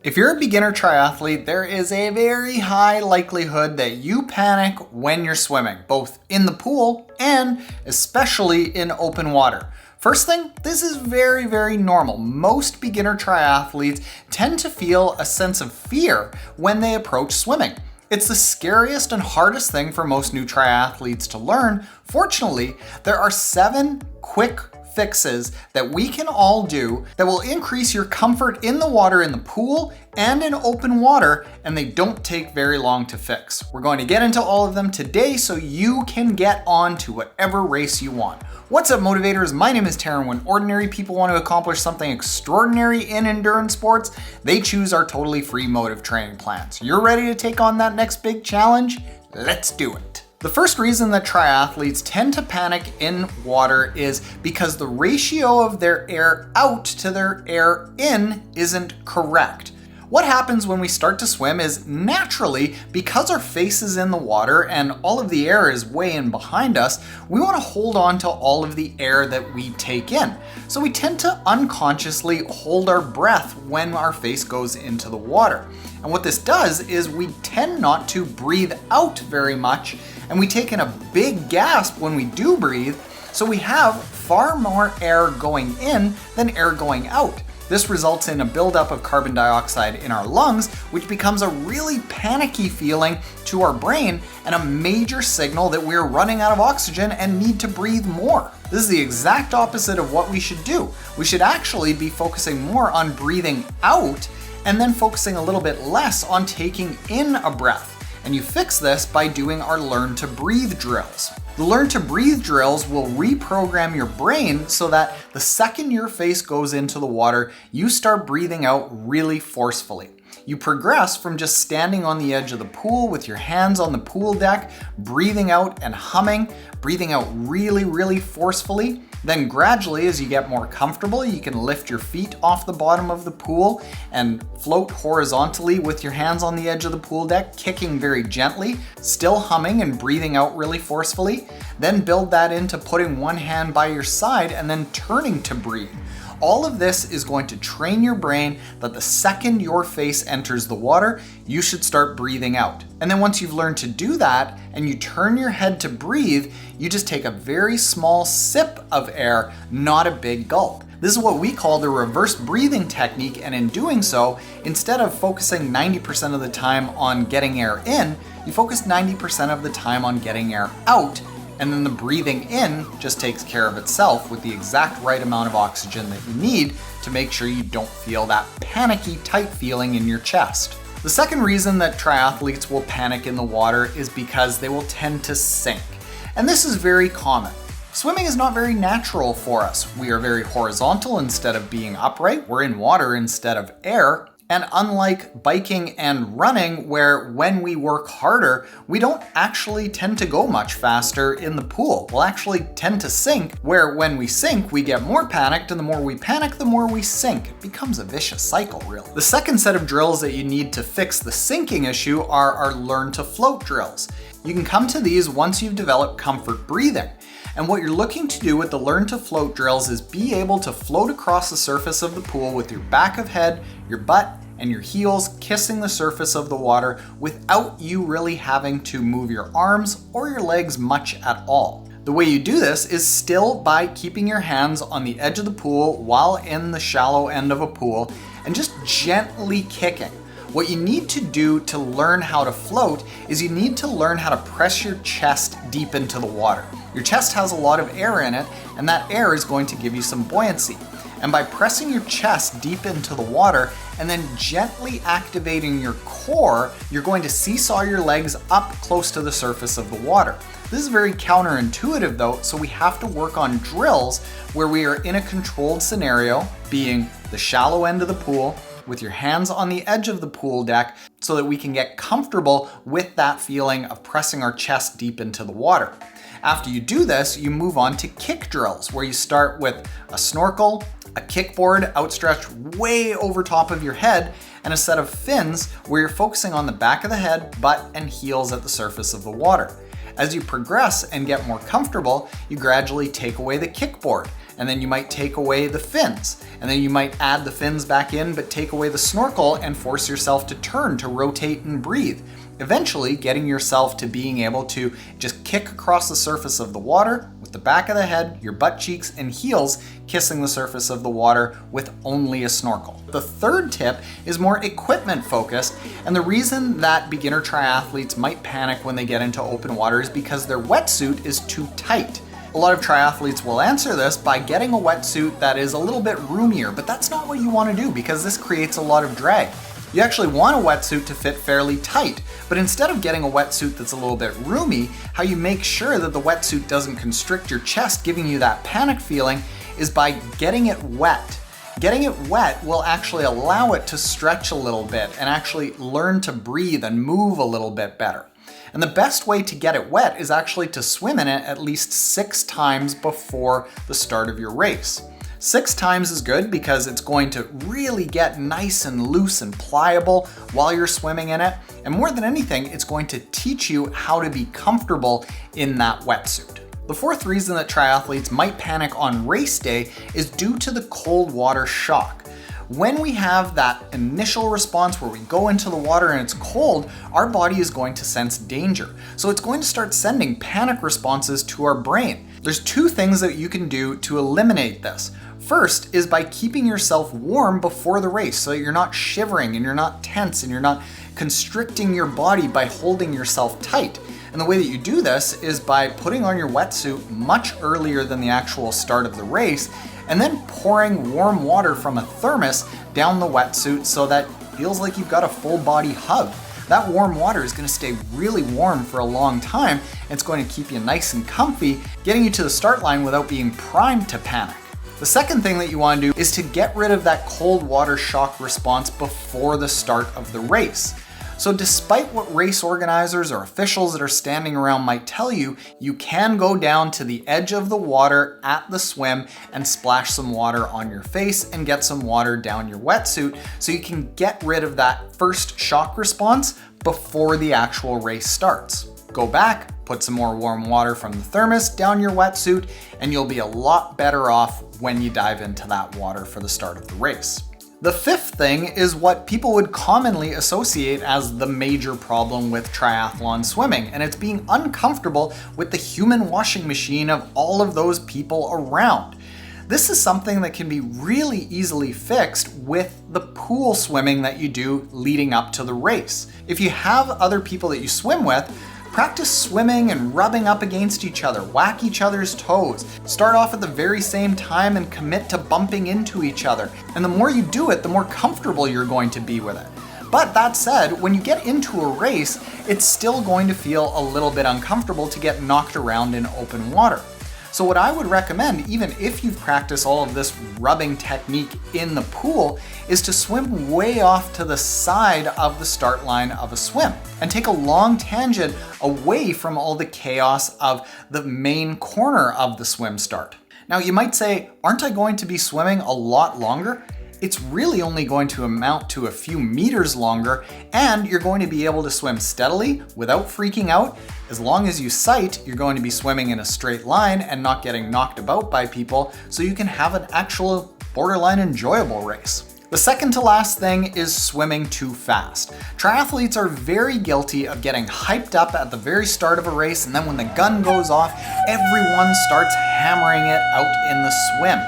If you're a beginner triathlete, there is a very high likelihood that you panic when you're swimming, both in the pool and especially in open water. First thing, this is very normal. Most beginner triathletes tend to feel a sense of fear when they approach swimming. It's the scariest and hardest thing for most new triathletes to learn. Fortunately, there are 7 quick fixes that we can all do that will increase your comfort in the water in the pool and in open water, and they don't take very long to fix. We're going to get into all of them today so you can get on to whatever race you want. What's up, motivators? My name is Taryn. When ordinary people want to accomplish something extraordinary in endurance sports, they choose our totally free Motive training plans. You're ready to take on that next big challenge? Let's do it. The first reason that triathletes tend to panic in water is because the ratio of their air out to their air in isn't correct. What happens when we start to swim is naturally, because our face is in the water and all of the air is way in behind us, we want to hold on to all of the air that we take in. So we tend to unconsciously hold our breath when our face goes into the water. And what this does is we tend not to breathe out very much, and we take in a big gasp when we do breathe, so we have far more air going in than air going out. This results in a buildup of carbon dioxide in our lungs, which becomes a really panicky feeling to our brain and a major signal that we're running out of oxygen and need to breathe more. This is the exact opposite of what we should do. We should actually be focusing more on breathing out and then focusing a little bit less on taking in a breath. And you fix this by doing our Learn to Breathe drills. The Learn to Breathe drills will reprogram your brain so that the second your face goes into the water, you start breathing out really forcefully. You progress from just standing on the edge of the pool with your hands on the pool deck, breathing out and humming, breathing out really forcefully. Then gradually, as you get more comfortable, you can lift your feet off the bottom of the pool and float horizontally with your hands on the edge of the pool deck, kicking very gently, still humming and breathing out really forcefully. Then build that into putting one hand by your side and then turning to breathe. All of this is going to train your brain that the second your face enters the water, you should start breathing out. And then once you've learned to do that and you turn your head to breathe, you just take a very small sip of air, not a big gulp. This is what we call the reverse breathing technique, and in doing so, instead of focusing 90% of the time on getting air in, you focus 90% of the time on getting air out. And then the breathing in just takes care of itself with the exact right amount of oxygen that you need to make sure you don't feel that panicky, tight feeling in your chest. The second reason that triathletes will panic in the water is because they will tend to sink. And this is very common. Swimming is not very natural for us. We are very horizontal instead of being upright. We're in water instead of air. And unlike biking and running, where when we work harder, we don't actually tend to go much faster in the pool. We'll actually tend to sink, where when we sink, we get more panicked, and the more we panic, the more we sink. It becomes a vicious cycle, really. The second set of drills that you need to fix the sinking issue are our Learn to Float drills. You can come to these once you've developed comfort breathing. And what you're looking to do with the Learn to Float drills is be able to float across the surface of the pool with your back of head, your butt, and your heels kissing the surface of the water without you really having to move your arms or your legs much at all. The way you do this is still by keeping your hands on the edge of the pool while in the shallow end of a pool and just gently kicking. What you need to do to learn how to float is you need to learn how to press your chest deep into the water. Your chest has a lot of air in it, and that air is going to give you some buoyancy. And by pressing your chest deep into the water and then gently activating your core, you're going to seesaw your legs up close to the surface of the water. This is very counterintuitive though, so we have to work on drills where we are in a controlled scenario, being the shallow end of the pool, with your hands on the edge of the pool deck, so that we can get comfortable with that feeling of pressing our chest deep into the water. After you do this, you move on to kick drills, where you start with a snorkel, a kickboard outstretched way over top of your head, and a set of fins where you're focusing on the back of the head, butt, and heels at the surface of the water. As you progress and get more comfortable, you gradually take away the kickboard and then you might take away the fins, and then you might add the fins back in but take away the snorkel and force yourself to turn to rotate and breathe. Eventually getting yourself to being able to just kick across the surface of the water with the back of the head, your butt cheeks and heels kissing the surface of the water with only a snorkel. The third tip is more equipment focused, and the reason that beginner triathletes might panic when they get into open water is because their wetsuit is too tight. A lot of triathletes will answer this by getting a wetsuit that is a little bit roomier, but that's not what you want to do because this creates a lot of drag. You actually want a wetsuit to fit fairly tight, but instead of getting a wetsuit that's a little bit roomy, how you make sure that the wetsuit doesn't constrict your chest, giving you that panic feeling, is by getting it wet. Getting it wet will actually allow it to stretch a little bit and actually learn to breathe and move a little bit better. And the best way to get it wet is actually to swim in it at least 6 times before the start of your race. 6 times is good because it's going to really get nice and loose and pliable while you're swimming in it. And more than anything, it's going to teach you how to be comfortable in that wetsuit. The fourth reason that triathletes might panic on race day is due to the cold water shock. When we have that initial response where we go into the water and it's cold, our body is going to sense danger. So it's going to start sending panic responses to our brain. There's 2 things that you can do to eliminate this. First is by keeping yourself warm before the race so that you're not shivering and you're not tense and you're not constricting your body by holding yourself tight. And the way that you do this is by putting on your wetsuit much earlier than the actual start of the race, and then pouring warm water from a thermos down the wetsuit so that it feels like you've got a full body hug. That warm water is going to stay really warm for a long time. And it's going to keep you nice and comfy, getting you to the start line without being primed to panic. The second thing that you want to do is to get rid of that cold water shock response before the start of the race. So despite what race organizers or officials that are standing around might tell you, you can go down to the edge of the water at the swim and splash some water on your face and get some water down your wetsuit so you can get rid of that first shock response before the actual race starts. Go back, put some more warm water from the thermos down your wetsuit, and you'll be a lot better off when you dive into that water for the start of the race. The fifth thing is what people would commonly associate as the major problem with triathlon swimming, and it's being uncomfortable with the human washing machine of all of those people around. This is something that can be really easily fixed with the pool swimming that you do leading up to the race. If you have other people that you swim with, practice swimming and rubbing up against each other, whack each other's toes. Start off at the very same time and commit to bumping into each other. And the more you do it, the more comfortable you're going to be with it. But that said, when you get into a race, it's still going to feel a little bit uncomfortable to get knocked around in open water. So what I would recommend, even if you've practiced all of this rubbing technique in the pool, is to swim way off to the side of the start line of a swim and take a long tangent away from all the chaos of the main corner of the swim start. Now you might say, aren't I going to be swimming a lot longer? It's really only going to amount to a few meters longer, and you're going to be able to swim steadily without freaking out. As long as you sight, you're going to be swimming in a straight line and not getting knocked about by people, so you can have an actual borderline enjoyable race. The second to last thing is swimming too fast. Triathletes are very guilty of getting hyped up at the very start of a race, and then when the gun goes off, everyone starts hammering it out in the swim.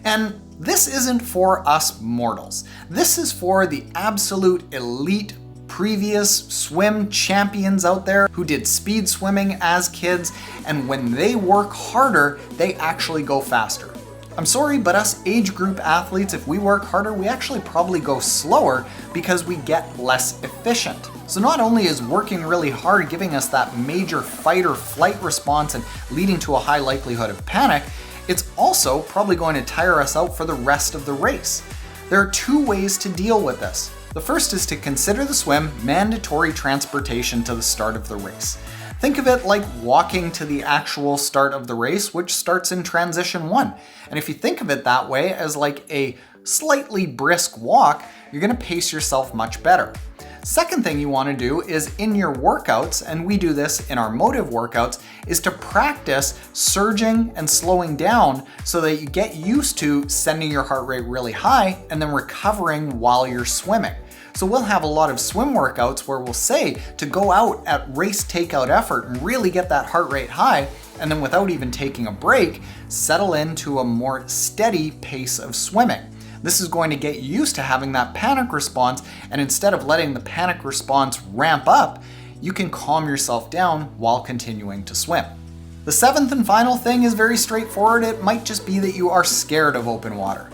And this isn't for us mortals. This is for the absolute elite previous swim champions out there who did speed swimming as kids, and when they work harder, they actually go faster. I'm sorry, but us age group athletes, if we work harder, we actually probably go slower because we get less efficient. So not only is working really hard giving us that major fight or flight response and leading to a high likelihood of panic, it's also probably going to tire us out for the rest of the race. There are 2 ways to deal with this. The first is to consider the swim mandatory transportation to the start of the race. Think of it like walking to the actual start of the race, which starts in transition 1. And if you think of it that way as like a slightly brisk walk, you're going to pace yourself much better. Second thing you want to do is in your workouts, and we do this in our motive workouts, is to practice surging and slowing down so that you get used to sending your heart rate really high and then recovering while you're swimming. So we'll have a lot of swim workouts where we'll say to go out at race takeout effort and really get that heart rate high, and then without even taking a break, settle into a more steady pace of swimming. This is going to get you used to having that panic response, and instead of letting the panic response ramp up, you can calm yourself down while continuing to swim. The seventh and final thing is very straightforward. It might just be that you are scared of open water.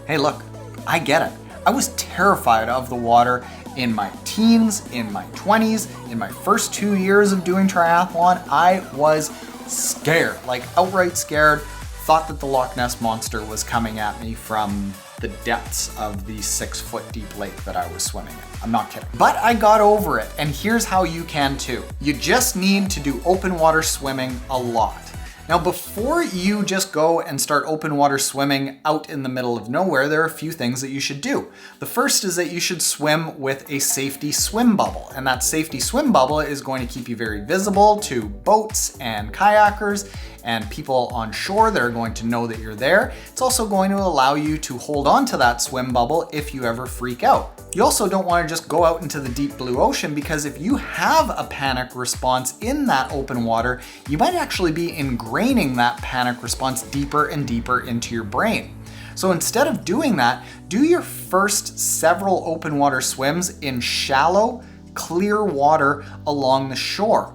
Hey, look, I get it. I was terrified of the water in my teens, in my 20s, in my first 2 years of doing triathlon. I was scared, like outright scared, thought that the Loch Ness Monster was coming at me from the depths of the 6-foot deep lake that I was swimming in. I'm not kidding. But I got over it, and here's how you can too. You just need to do open water swimming a lot. Now, before you just go and start open water swimming out in the middle of nowhere, there are a few things that you should do. The first is that you should swim with a safety swim bubble. And that safety swim bubble is going to keep you very visible to boats and kayakers and people on shore that are going to know that you're there. It's also going to allow you to hold on to that swim bubble if you ever freak out. You also don't want to just go out into the deep blue ocean, because if you have a panic response in that open water, you might actually be ingraining that panic response deeper and deeper into your brain. So instead of doing that, do your first several open water swims in shallow, clear water along the shore.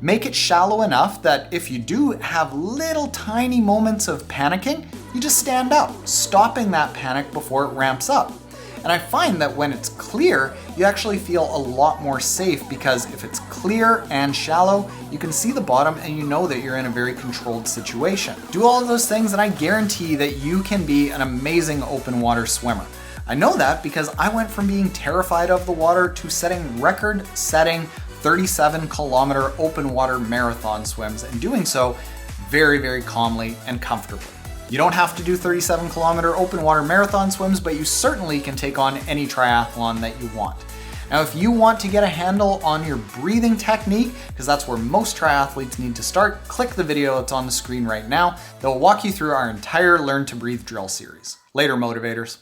Make it shallow enough that if you do have little tiny moments of panicking, you just stand up, stopping that panic before it ramps up. And I find that when it's clear, you actually feel a lot more safe, because if it's clear and shallow, you can see the bottom and you know that you're in a very controlled situation. Do all of those things and I guarantee that you can be an amazing open water swimmer. I know that because I went from being terrified of the water to setting record-setting 37-kilometer open water marathon swims, and doing so very, very calmly and comfortably. You don't have to do 37-kilometer open water marathon swims, but you certainly can take on any triathlon that you want. Now, if you want to get a handle on your breathing technique, because that's where most triathletes need to start, click the video that's on the screen right now. They'll walk you through our entire Learn to Breathe drill series. Later, motivators.